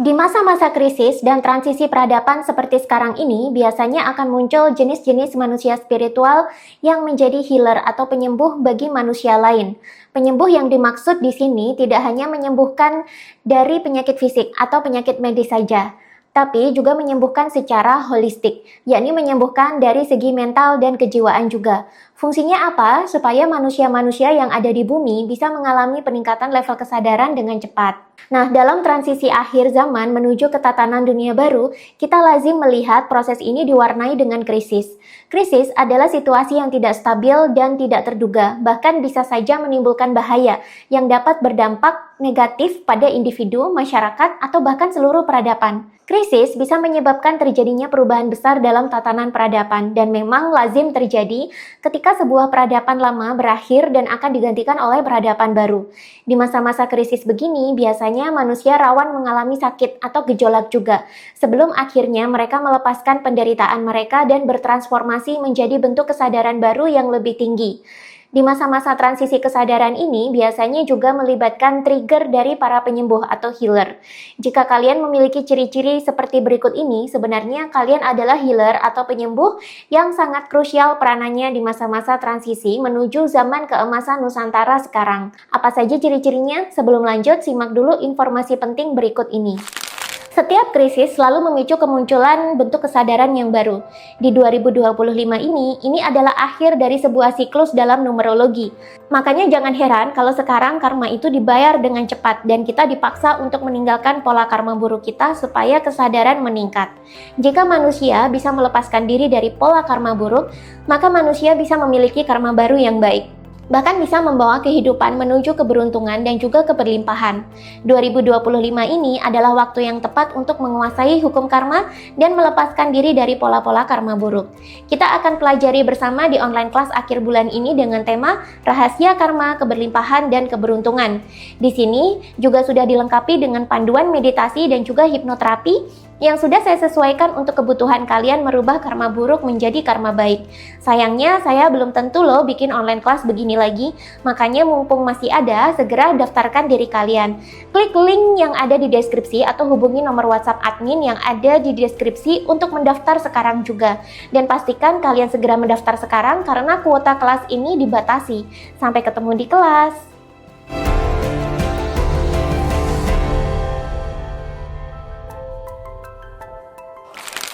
Di masa-masa krisis dan transisi peradaban seperti sekarang ini, biasanya akan muncul jenis-jenis manusia spiritual yang menjadi healer atau penyembuh bagi manusia lain. Penyembuh yang dimaksud di sini tidak hanya menyembuhkan dari penyakit fisik atau penyakit medis saja, tapi juga menyembuhkan secara holistik, yakni menyembuhkan dari segi mental dan kejiwaan juga. Fungsinya apa? Supaya manusia-manusia yang ada di bumi bisa mengalami peningkatan level kesadaran dengan cepat. Nah, dalam transisi akhir zaman menuju ketatanan dunia baru, kita lazim melihat proses ini diwarnai dengan krisis. Krisis adalah situasi yang tidak stabil dan tidak terduga, bahkan bisa saja menimbulkan bahaya yang dapat berdampak negatif pada individu, masyarakat, atau bahkan seluruh peradaban. Krisis bisa menyebabkan terjadinya perubahan besar dalam tatanan peradaban dan memang lazim terjadi ketika sebuah peradaban lama berakhir dan akan digantikan oleh peradaban baru. Di masa-masa krisis begini, biasanya manusia rawan mengalami sakit atau gejolak juga, sebelum akhirnya mereka melepaskan penderitaan mereka dan bertransformasi menjadi bentuk kesadaran baru yang lebih tinggi. Di masa-masa transisi kesadaran ini biasanya juga melibatkan trigger dari para penyembuh atau healer. Jika kalian memiliki ciri-ciri seperti berikut ini, sebenarnya kalian adalah healer atau penyembuh yang sangat krusial peranannya di masa-masa transisi menuju zaman keemasan Nusantara sekarang. Apa saja ciri-cirinya? Sebelum lanjut, simak dulu informasi penting berikut ini. Setiap krisis selalu memicu kemunculan bentuk kesadaran yang baru. Di 2025 ini adalah akhir dari sebuah siklus dalam numerologi. Makanya jangan heran kalau sekarang karma itu dibayar dengan cepat dan kita dipaksa untuk meninggalkan pola karma buruk kita supaya kesadaran meningkat. Jika manusia bisa melepaskan diri dari pola karma buruk, maka manusia bisa memiliki karma baru yang baik. Bahkan bisa membawa kehidupan menuju keberuntungan dan juga keberlimpahan. 2025 ini adalah waktu yang tepat untuk menguasai hukum karma dan melepaskan diri dari pola-pola karma buruk. Kita akan pelajari bersama di online kelas akhir bulan ini dengan tema Rahasia Karma, Keberlimpahan, dan Keberuntungan. Di sini juga sudah dilengkapi dengan panduan meditasi dan juga hipnoterapi yang sudah saya sesuaikan untuk kebutuhan kalian merubah karma buruk menjadi karma baik. Sayangnya saya belum tentu loh bikin online kelas begini lagi, makanya mumpung masih ada, segera daftarkan diri kalian. Klik link yang ada di deskripsi atau hubungi nomor WhatsApp admin yang ada di deskripsi untuk mendaftar sekarang juga. Dan pastikan kalian segera mendaftar sekarang karena kuota kelas ini dibatasi. Sampai ketemu di kelas.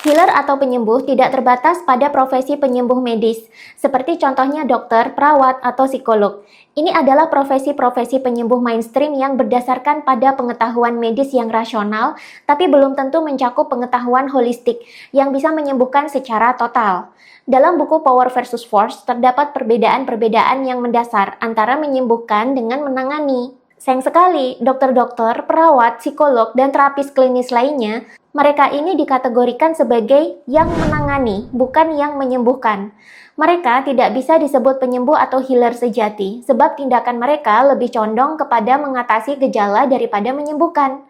Healer atau penyembuh tidak terbatas pada profesi penyembuh medis, seperti contohnya dokter, perawat, atau psikolog. Ini adalah profesi-profesi penyembuh mainstream yang berdasarkan pada pengetahuan medis yang rasional, tapi belum tentu mencakup pengetahuan holistik yang bisa menyembuhkan secara total. Dalam buku Power versus Force, terdapat perbedaan-perbedaan yang mendasar antara menyembuhkan dengan menangani. Sayang sekali, dokter-dokter, perawat, psikolog, dan terapis klinis lainnya, mereka ini dikategorikan sebagai yang menangani, bukan yang menyembuhkan. Mereka tidak bisa disebut penyembuh atau healer sejati, sebab tindakan mereka lebih condong kepada mengatasi gejala daripada menyembuhkan.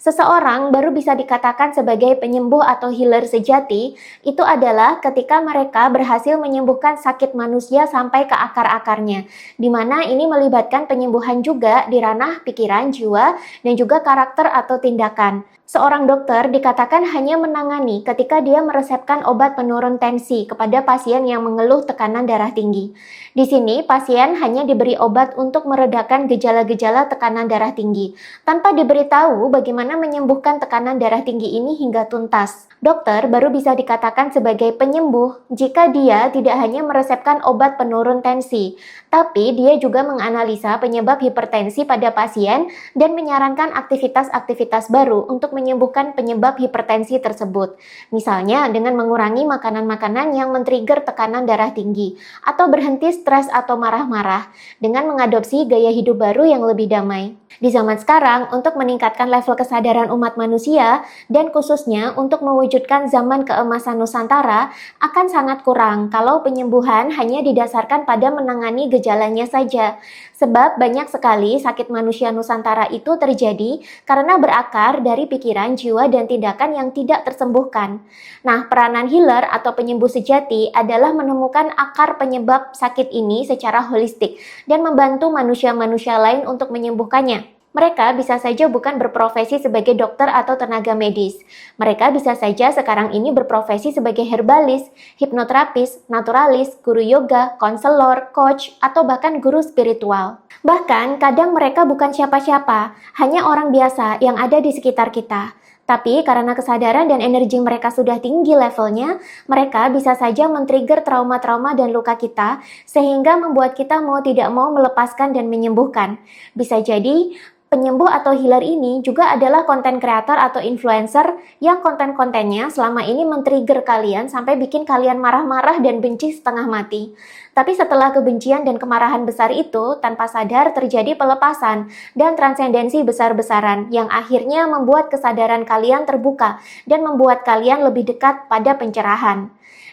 Seseorang baru bisa dikatakan sebagai penyembuh atau healer sejati, itu adalah ketika mereka berhasil menyembuhkan sakit manusia sampai ke akar-akarnya, di mana ini melibatkan penyembuhan juga di ranah pikiran, jiwa, dan juga karakter atau tindakan. Seorang dokter dikatakan hanya menangani ketika dia meresepkan obat penurun tensi kepada pasien yang mengeluh tekanan darah tinggi. Di sini, pasien hanya diberi obat untuk meredakan gejala-gejala tekanan darah tinggi, tanpa diberitahu bagaimana menyembuhkan tekanan darah tinggi ini hingga tuntas. Dokter baru bisa dikatakan sebagai penyembuh jika dia tidak hanya meresepkan obat penurun tensi, tapi dia juga menganalisa penyebab hipertensi pada pasien dan menyarankan aktivitas-aktivitas baru untuk menyembuhkan penyebab hipertensi tersebut. Misalnya dengan mengurangi makanan-makanan yang men-trigger tekanan darah tinggi, atau berhenti stres atau marah-marah dengan mengadopsi gaya hidup baru yang lebih damai. Di zaman sekarang, untuk meningkatkan level kesadaran umat manusia, dan khususnya untuk mewujudkan zaman keemasan Nusantara, akan sangat kurang kalau penyembuhan hanya didasarkan pada menangani gejalanya saja. Sebab banyak sekali sakit manusia Nusantara itu terjadi karena berakar dari pikiran, jiwa, dan tindakan yang tidak tersembuhkan. Nah, peranan healer atau penyembuh sejati adalah menemukan akar penyebab sakit ini secara holistik dan membantu manusia-manusia lain untuk menyembuhkannya. Mereka bisa saja bukan berprofesi sebagai dokter atau tenaga medis. Mereka bisa saja sekarang ini berprofesi sebagai herbalis, hipnoterapis, naturalis, guru yoga, konselor, coach, atau bahkan guru spiritual. Bahkan kadang mereka bukan siapa-siapa, hanya orang biasa yang ada di sekitar kita. Tapi karena kesadaran dan energi mereka sudah tinggi levelnya, mereka bisa saja men-trigger trauma-trauma dan luka kita, sehingga membuat kita mau tidak mau melepaskan dan menyembuhkan. Bisa jadi, penyembuh atau healer ini juga adalah konten kreator atau influencer yang konten-kontennya selama ini men-trigger kalian sampai bikin kalian marah-marah dan benci setengah mati. Tapi setelah kebencian dan kemarahan besar itu, tanpa sadar terjadi pelepasan dan transendensi besar-besaran yang akhirnya membuat kesadaran kalian terbuka dan membuat kalian lebih dekat pada pencerahan.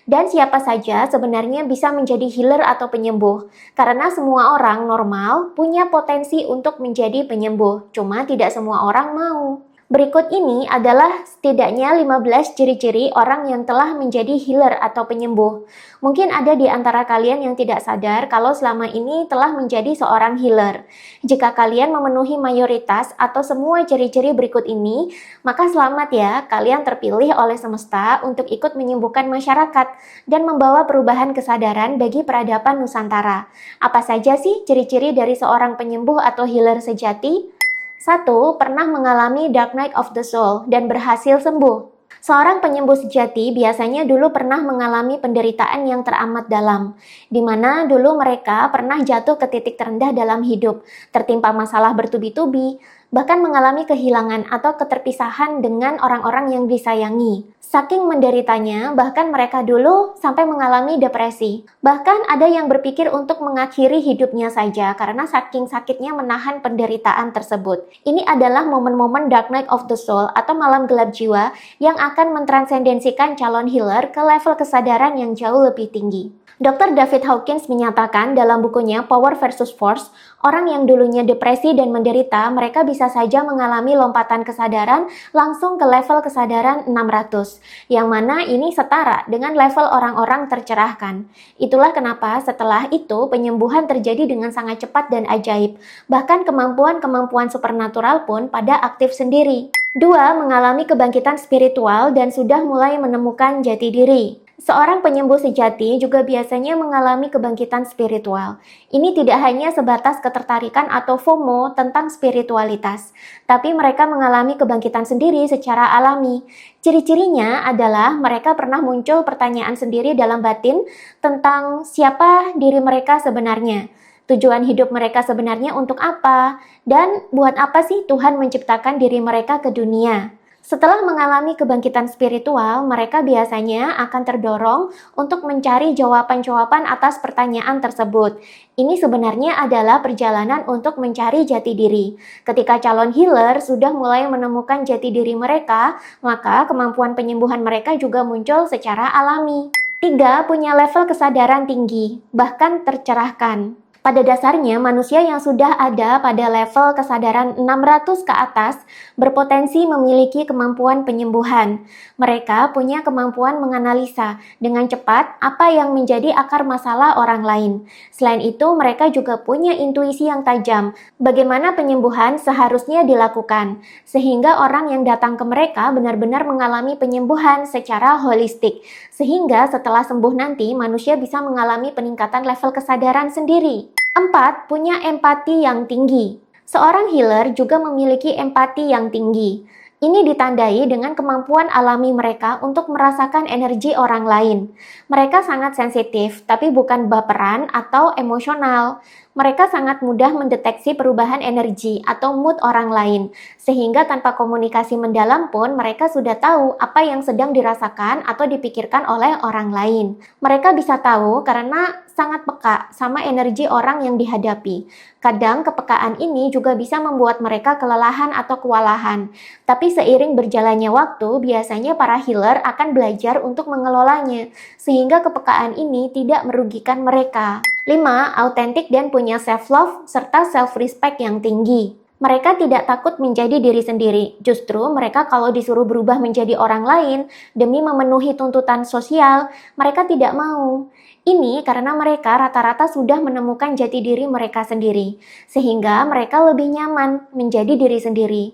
Dan siapa saja sebenarnya bisa menjadi healer atau penyembuh, karena semua orang normal punya potensi untuk menjadi penyembuh, cuma tidak semua orang mau. Berikut ini adalah setidaknya 15 ciri-ciri orang yang telah menjadi healer atau penyembuh. Mungkin ada di antara kalian yang tidak sadar kalau selama ini telah menjadi seorang healer. Jika kalian memenuhi mayoritas atau semua ciri-ciri berikut ini, maka selamat ya, kalian terpilih oleh semesta untuk ikut menyembuhkan masyarakat dan membawa perubahan kesadaran bagi peradaban Nusantara. Apa saja sih ciri-ciri dari seorang penyembuh atau healer sejati? 1. Pernah mengalami dark night of the soul dan berhasil sembuh. Seorang penyembuh sejati biasanya dulu pernah mengalami penderitaan yang teramat dalam, di mana dulu mereka pernah jatuh ke titik terendah dalam hidup, tertimpa masalah bertubi-tubi, bahkan mengalami kehilangan atau keterpisahan dengan orang-orang yang disayangi. Saking menderitanya, bahkan mereka dulu sampai mengalami depresi. Bahkan ada yang berpikir untuk mengakhiri hidupnya saja karena saking sakitnya menahan penderitaan tersebut. Ini adalah momen-momen dark night of the soul atau malam gelap jiwa yang akan mentransendensikan calon healer ke level kesadaran yang jauh lebih tinggi. Dr. David Hawkins menyatakan dalam bukunya Power versus Force, orang yang dulunya depresi dan menderita, mereka bisa saja mengalami lompatan kesadaran langsung ke level kesadaran 600, yang mana ini setara dengan level orang-orang tercerahkan. Itulah kenapa setelah itu penyembuhan terjadi dengan sangat cepat dan ajaib, bahkan kemampuan-kemampuan supernatural pun pada aktif sendiri. 2. Mengalami kebangkitan spiritual dan sudah mulai menemukan jati diri. Seorang penyembuh sejati juga biasanya mengalami kebangkitan spiritual. Ini tidak hanya sebatas ketertarikan atau FOMO tentang spiritualitas, tapi mereka mengalami kebangkitan sendiri secara alami. Ciri-cirinya adalah mereka pernah muncul pertanyaan sendiri dalam batin tentang siapa diri mereka sebenarnya, tujuan hidup mereka sebenarnya untuk apa, dan buat apa sih Tuhan menciptakan diri mereka ke dunia. Setelah mengalami kebangkitan spiritual, mereka biasanya akan terdorong untuk mencari jawaban-jawaban atas pertanyaan tersebut. Ini sebenarnya adalah perjalanan untuk mencari jati diri. Ketika calon healer sudah mulai menemukan jati diri mereka, maka kemampuan penyembuhan mereka juga muncul secara alami. 3. Punya level kesadaran tinggi, bahkan tercerahkan. Pada dasarnya, manusia yang sudah ada pada level kesadaran 600 ke atas berpotensi memiliki kemampuan penyembuhan. Mereka punya kemampuan menganalisa dengan cepat apa yang menjadi akar masalah orang lain. Selain itu, mereka juga punya intuisi yang tajam, bagaimana penyembuhan seharusnya dilakukan, sehingga orang yang datang ke mereka benar-benar mengalami penyembuhan secara holistik, sehingga setelah sembuh nanti manusia bisa mengalami peningkatan level kesadaran sendiri. 4. Punya empati yang tinggi. Seorang healer juga memiliki empati yang tinggi. Ini ditandai dengan kemampuan alami mereka untuk merasakan energi orang lain. Mereka sangat sensitif, tapi bukan baperan atau emosional. Mereka sangat mudah mendeteksi perubahan energi atau mood orang lain, sehingga tanpa komunikasi mendalam pun mereka sudah tahu apa yang sedang dirasakan atau dipikirkan oleh orang lain. Mereka bisa tahu karena sangat peka sama energi orang yang dihadapi. Kadang kepekaan ini juga bisa membuat mereka kelelahan atau kewalahan. Tapi seiring berjalannya waktu, biasanya para healer akan belajar untuk mengelolanya, sehingga kepekaan ini tidak merugikan mereka. 5. Autentik dan punya self-love serta self-respect yang tinggi. Mereka tidak takut menjadi diri sendiri. Justru mereka kalau disuruh berubah menjadi orang lain demi memenuhi tuntutan sosial, mereka tidak mau. Ini karena mereka rata-rata sudah menemukan jati diri mereka sendiri, sehingga mereka lebih nyaman menjadi diri sendiri.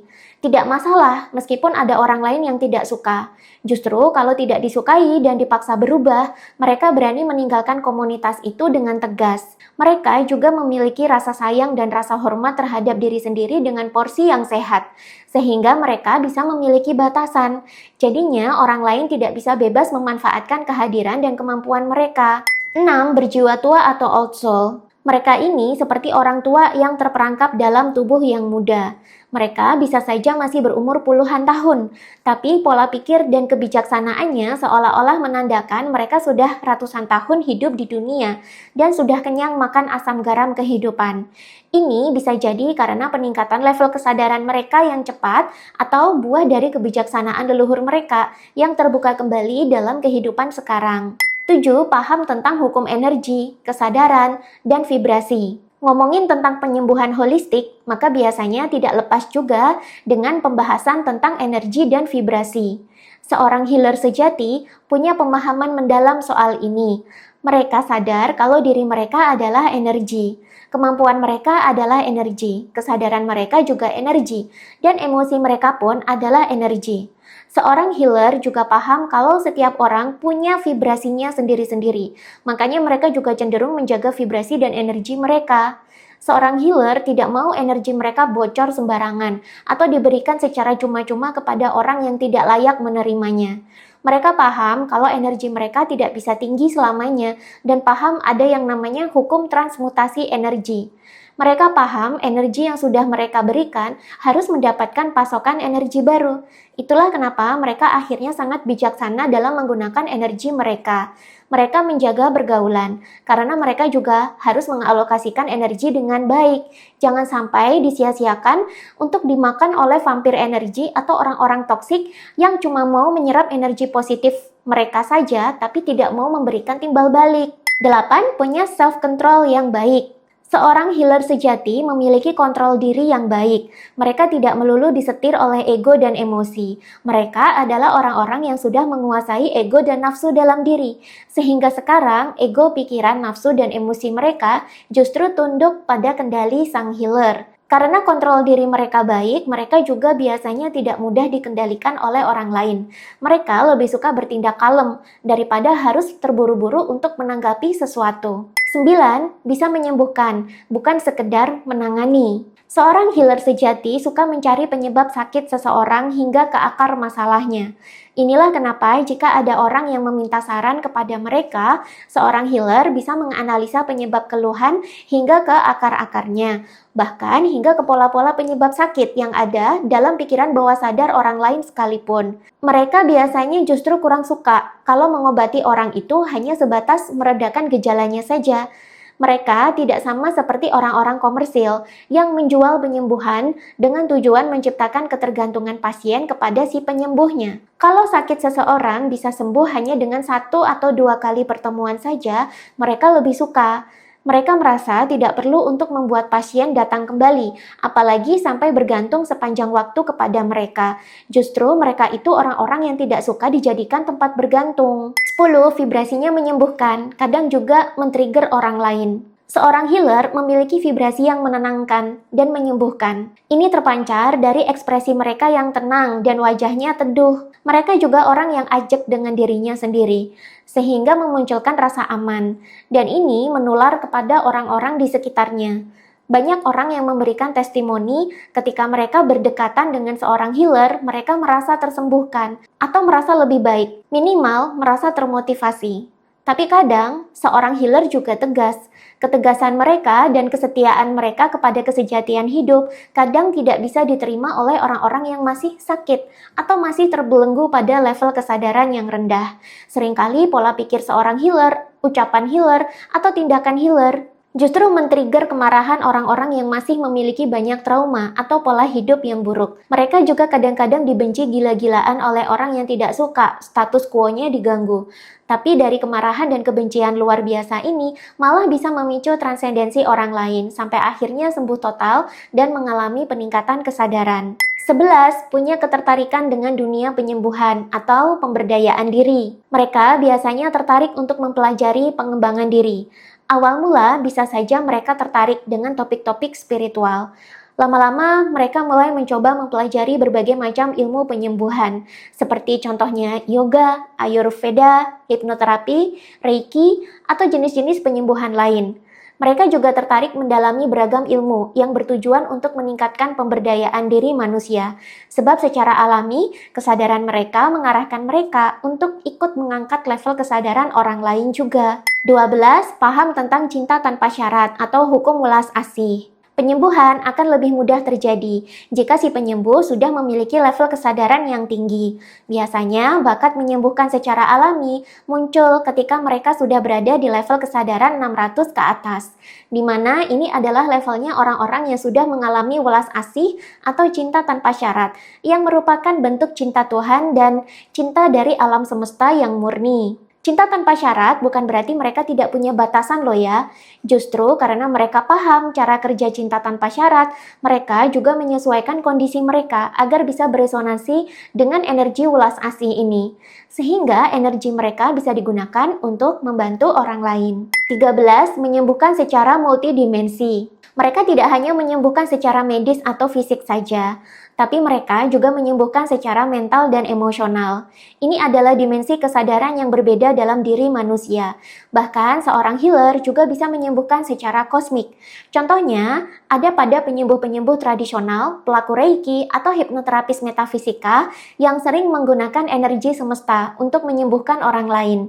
Tidak masalah meskipun ada orang lain yang tidak suka. Justru kalau tidak disukai dan dipaksa berubah, mereka berani meninggalkan komunitas itu dengan tegas. Mereka juga memiliki rasa sayang dan rasa hormat terhadap diri sendiri dengan porsi yang sehat, sehingga mereka bisa memiliki batasan. Jadinya orang lain tidak bisa bebas memanfaatkan kehadiran dan kemampuan mereka. 6. Berjiwa tua atau old soul. Mereka ini seperti orang tua yang terperangkap dalam tubuh yang muda. Mereka bisa saja masih berumur puluhan tahun, tapi pola pikir dan kebijaksanaannya seolah-olah menandakan mereka sudah ratusan tahun hidup di dunia dan sudah kenyang makan asam garam kehidupan. Ini bisa jadi karena peningkatan level kesadaran mereka yang cepat atau buah dari kebijaksanaan leluhur mereka yang terbuka kembali dalam kehidupan sekarang. 7. Paham tentang hukum energi, kesadaran, dan vibrasi. Ngomongin tentang penyembuhan holistik, maka biasanya tidak lepas juga dengan pembahasan tentang energi dan vibrasi. Seorang healer sejati punya pemahaman mendalam soal ini. Mereka sadar kalau diri mereka adalah energi. Kemampuan mereka adalah energi, kesadaran mereka juga energi, dan emosi mereka pun adalah energi. Seorang healer juga paham kalau setiap orang punya vibrasinya sendiri-sendiri. Makanya mereka juga cenderung menjaga vibrasi dan energi mereka. Seorang healer tidak mau energi mereka bocor sembarangan atau diberikan secara cuma-cuma kepada orang yang tidak layak menerimanya. Mereka paham kalau energi mereka tidak bisa tinggi selamanya dan paham ada yang namanya hukum transmutasi energi. Mereka paham energi yang sudah mereka berikan harus mendapatkan pasokan energi baru. Itulah kenapa mereka akhirnya sangat bijaksana dalam menggunakan energi mereka. Mereka menjaga pergaulan, karena mereka juga harus mengalokasikan energi dengan baik. Jangan sampai disia-siakan untuk dimakan oleh vampir energi atau orang-orang toksik yang cuma mau menyerap energi positif mereka saja, tapi tidak mau memberikan timbal balik. 8. Punya self-control yang baik. Seorang healer sejati memiliki kontrol diri yang baik. Mereka tidak melulu disetir oleh ego dan emosi. Mereka adalah orang-orang yang sudah menguasai ego dan nafsu dalam diri. Sehingga sekarang, ego, pikiran, nafsu, dan emosi mereka justru tunduk pada kendali sang healer. Karena kontrol diri mereka baik, mereka juga biasanya tidak mudah dikendalikan oleh orang lain. Mereka lebih suka bertindak kalem daripada harus terburu-buru untuk menanggapi sesuatu. 9. Bisa menyembuhkan, bukan sekedar menangani. Seorang healer sejati suka mencari penyebab sakit seseorang hingga ke akar masalahnya. Inilah kenapa jika ada orang yang meminta saran kepada mereka, seorang healer bisa menganalisa penyebab keluhan hingga ke akar-akarnya, bahkan hingga ke pola-pola penyebab sakit yang ada dalam pikiran bawah sadar orang lain sekalipun. Mereka biasanya justru kurang suka kalau mengobati orang itu hanya sebatas meredakan gejalanya saja. Mereka tidak sama seperti orang-orang komersil yang menjual penyembuhan dengan tujuan menciptakan ketergantungan pasien kepada si penyembuhnya. Kalau sakit seseorang bisa sembuh hanya dengan 1 atau 2 kali pertemuan saja, mereka lebih suka. Mereka merasa tidak perlu untuk membuat pasien datang kembali, apalagi sampai bergantung sepanjang waktu kepada mereka. Justru mereka itu orang-orang yang tidak suka dijadikan tempat bergantung. 10. Vibrasinya menyembuhkan, kadang juga men-trigger orang lain. Seorang healer memiliki vibrasi yang menenangkan dan menyembuhkan. Ini terpancar dari ekspresi mereka yang tenang dan wajahnya teduh. Mereka juga orang yang ajak dengan dirinya sendiri, sehingga memunculkan rasa aman. Dan ini menular kepada orang-orang di sekitarnya. Banyak orang yang memberikan testimoni ketika mereka berdekatan dengan seorang healer, mereka merasa tersembuhkan atau merasa lebih baik, minimal merasa termotivasi. Tapi kadang, seorang healer juga tegas. Ketegasan mereka dan kesetiaan mereka kepada kesejatian hidup kadang tidak bisa diterima oleh orang-orang yang masih sakit atau masih terbelenggu pada level kesadaran yang rendah. Seringkali pola pikir seorang healer, ucapan healer, atau tindakan healer justru men-trigger kemarahan orang-orang yang masih memiliki banyak trauma atau pola hidup yang buruk. Mereka juga kadang-kadang dibenci gila-gilaan oleh orang yang tidak suka status quo-nya diganggu. Tapi dari kemarahan dan kebencian luar biasa ini malah bisa memicu transendensi orang lain sampai akhirnya sembuh total dan mengalami peningkatan kesadaran. 11. Punya ketertarikan dengan dunia penyembuhan atau pemberdayaan diri. Mereka biasanya tertarik untuk mempelajari pengembangan diri. Awal mula bisa saja mereka tertarik dengan topik-topik spiritual. Lama-lama mereka mulai mencoba mempelajari berbagai macam ilmu penyembuhan, seperti contohnya yoga, ayurveda, hipnoterapi, reiki, atau jenis-jenis penyembuhan lain. Mereka juga tertarik mendalami beragam ilmu yang bertujuan untuk meningkatkan pemberdayaan diri manusia, sebab secara alami kesadaran mereka mengarahkan mereka untuk ikut mengangkat level kesadaran orang lain juga. 12. Paham tentang cinta tanpa syarat atau hukum welas asih. Penyembuhan akan lebih mudah terjadi jika si penyembuh sudah memiliki level kesadaran yang tinggi. Biasanya, bakat menyembuhkan secara alami muncul ketika mereka sudah berada di level kesadaran 600 ke atas, di mana ini adalah levelnya orang-orang yang sudah mengalami welas asih atau cinta tanpa syarat, yang merupakan bentuk cinta Tuhan dan cinta dari alam semesta yang murni. Cinta tanpa syarat bukan berarti mereka tidak punya batasan loh ya. Justru karena mereka paham cara kerja cinta tanpa syarat, mereka juga menyesuaikan kondisi mereka agar bisa beresonansi dengan energi welas asih ini. Sehingga energi mereka bisa digunakan untuk membantu orang lain. 13. Menyembuhkan secara multidimensi. Mereka tidak hanya menyembuhkan secara medis atau fisik saja, tapi mereka juga menyembuhkan secara mental dan emosional. Ini adalah dimensi kesadaran yang berbeda dalam diri manusia. Bahkan seorang healer juga bisa menyembuhkan secara kosmik. Contohnya, ada pada penyembuh-penyembuh tradisional, pelaku reiki, atau hipnoterapis metafisika yang sering menggunakan energi semesta untuk menyembuhkan orang lain.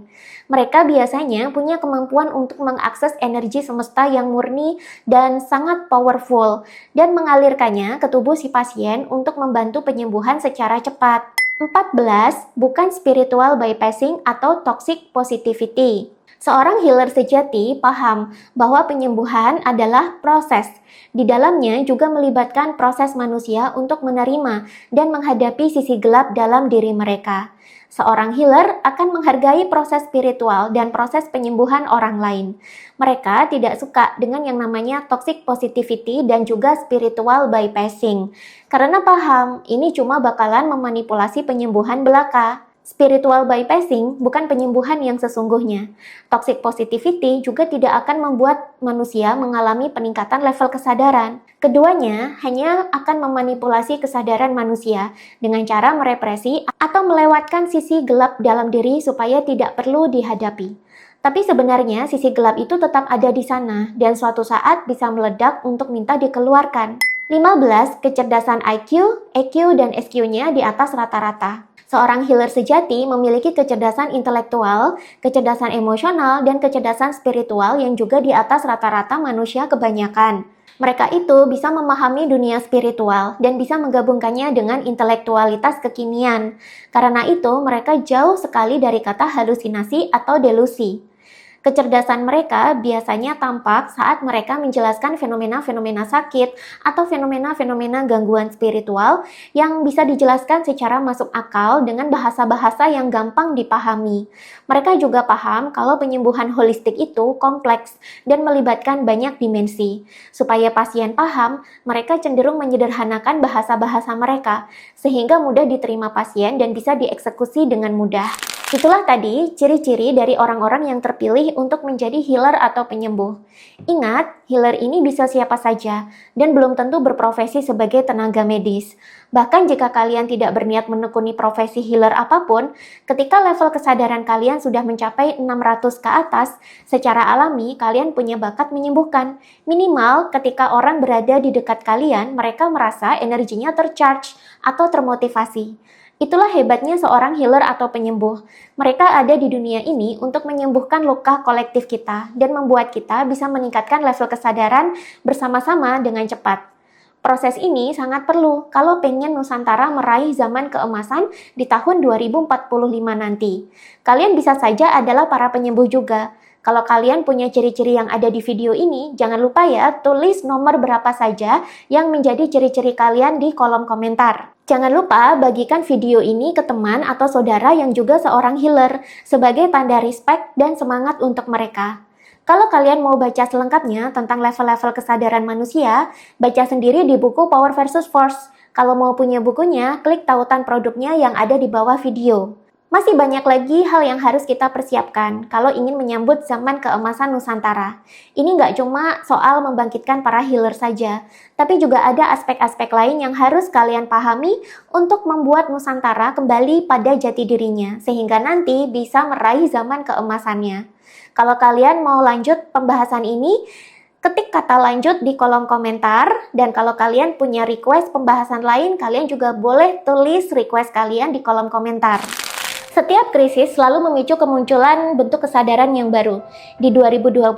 Mereka biasanya punya kemampuan untuk mengakses energi semesta yang murni dan sangat powerful dan mengalirkannya ke tubuh si pasien untuk membantu penyembuhan secara cepat. 14. Bukan spiritual bypassing atau toxic positivity. Seorang healer sejati paham bahwa penyembuhan adalah proses. Di dalamnya juga melibatkan proses manusia untuk menerima dan menghadapi sisi gelap dalam diri mereka. Seorang healer akan menghargai proses spiritual dan proses penyembuhan orang lain. Mereka tidak suka dengan yang namanya toxic positivity dan juga spiritual bypassing. Karena paham, ini cuma bakalan memanipulasi penyembuhan belaka. Spiritual bypassing bukan penyembuhan yang sesungguhnya. Toxic positivity juga tidak akan membuat manusia mengalami peningkatan level kesadaran. Keduanya hanya akan memanipulasi kesadaran manusia dengan cara merepresi atau melewatkan sisi gelap dalam diri supaya tidak perlu dihadapi. Tapi sebenarnya sisi gelap itu tetap ada di sana dan suatu saat bisa meledak untuk minta dikeluarkan. 15. Kecerdasan IQ, EQ, dan SQ-nya di atas rata-rata. Seorang healer sejati memiliki kecerdasan intelektual, kecerdasan emosional, dan kecerdasan spiritual yang juga di atas rata-rata manusia kebanyakan. Mereka itu bisa memahami dunia spiritual dan bisa menggabungkannya dengan intelektualitas kekinian. Karena itu, mereka jauh sekali dari kata halusinasi atau delusi. Kecerdasan mereka biasanya tampak saat mereka menjelaskan fenomena-fenomena sakit atau fenomena-fenomena gangguan spiritual yang bisa dijelaskan secara masuk akal dengan bahasa-bahasa yang gampang dipahami. Mereka juga paham kalau penyembuhan holistik itu kompleks dan melibatkan banyak dimensi. Supaya pasien paham, mereka cenderung menyederhanakan bahasa-bahasa mereka, sehingga mudah diterima pasien dan bisa dieksekusi dengan mudah. Itulah tadi ciri-ciri dari orang-orang yang terpilih untuk menjadi healer atau penyembuh. Ingat, healer ini bisa siapa saja dan belum tentu berprofesi sebagai tenaga medis. Bahkan jika kalian tidak berniat menekuni profesi healer apapun, ketika level kesadaran kalian sudah mencapai 600 ke atas, secara alami kalian punya bakat menyembuhkan. Minimal ketika orang berada di dekat kalian, mereka merasa energinya tercharge atau termotivasi. Itulah hebatnya seorang healer atau penyembuh. Mereka ada di dunia ini untuk menyembuhkan luka kolektif kita dan membuat kita bisa meningkatkan level kesadaran bersama-sama dengan cepat. Proses ini sangat perlu kalau pengen Nusantara meraih zaman keemasan di tahun 2045 nanti. Kalian bisa saja adalah para penyembuh juga. Kalau kalian punya ciri-ciri yang ada di video ini, jangan lupa ya tulis nomor berapa saja yang menjadi ciri-ciri kalian di kolom komentar. Jangan lupa bagikan video ini ke teman atau saudara yang juga seorang healer sebagai tanda respect dan semangat untuk mereka. Kalau kalian mau baca selengkapnya tentang level-level kesadaran manusia, baca sendiri di buku Power versus Force. Kalau mau punya bukunya, klik tautan produknya yang ada di bawah video. Masih banyak lagi hal yang harus kita persiapkan kalau ingin menyambut zaman keemasan Nusantara. Ini nggak cuma soal membangkitkan para healer saja, tapi juga ada aspek-aspek lain yang harus kalian pahami untuk membuat Nusantara kembali pada jati dirinya, sehingga nanti bisa meraih zaman keemasannya. Kalau kalian mau lanjut pembahasan ini, ketik kata lanjut di kolom komentar, dan kalau kalian punya request pembahasan lain, kalian juga boleh tulis request kalian di kolom komentar. Setiap krisis selalu memicu kemunculan bentuk kesadaran yang baru. Di 2025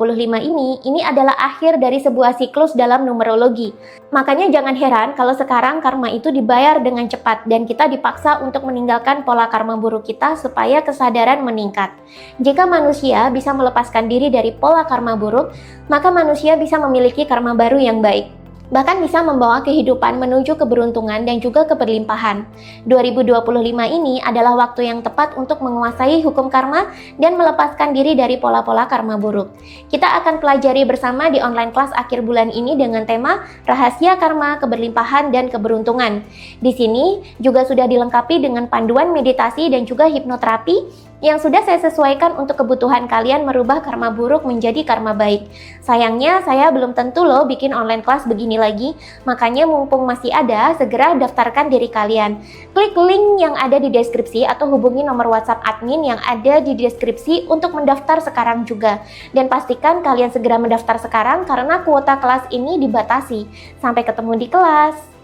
ini adalah akhir dari sebuah siklus dalam numerologi. Makanya jangan heran kalau sekarang karma itu dibayar dengan cepat dan kita dipaksa untuk meninggalkan pola karma buruk kita supaya kesadaran meningkat. Jika manusia bisa melepaskan diri dari pola karma buruk, maka manusia bisa memiliki karma baru yang baik. Bahkan bisa membawa kehidupan menuju keberuntungan dan juga keberlimpahan. 2025 ini adalah waktu yang tepat untuk menguasai hukum karma dan melepaskan diri dari pola-pola karma buruk. Kita akan pelajari bersama di online kelas akhir bulan ini dengan tema Rahasia Karma, Keberlimpahan, dan Keberuntungan. Di sini juga sudah dilengkapi dengan panduan meditasi dan juga hipnoterapi yang sudah saya sesuaikan untuk kebutuhan kalian merubah karma buruk menjadi karma baik. Sayangnya saya belum tentu loh bikin online kelas begini lagi, makanya mumpung masih ada, segera daftarkan diri kalian. Klik link yang ada di deskripsi atau hubungi nomor WhatsApp admin yang ada di deskripsi untuk mendaftar sekarang juga. Dan pastikan kalian segera mendaftar sekarang karena kuota kelas ini dibatasi. Sampai ketemu di kelas.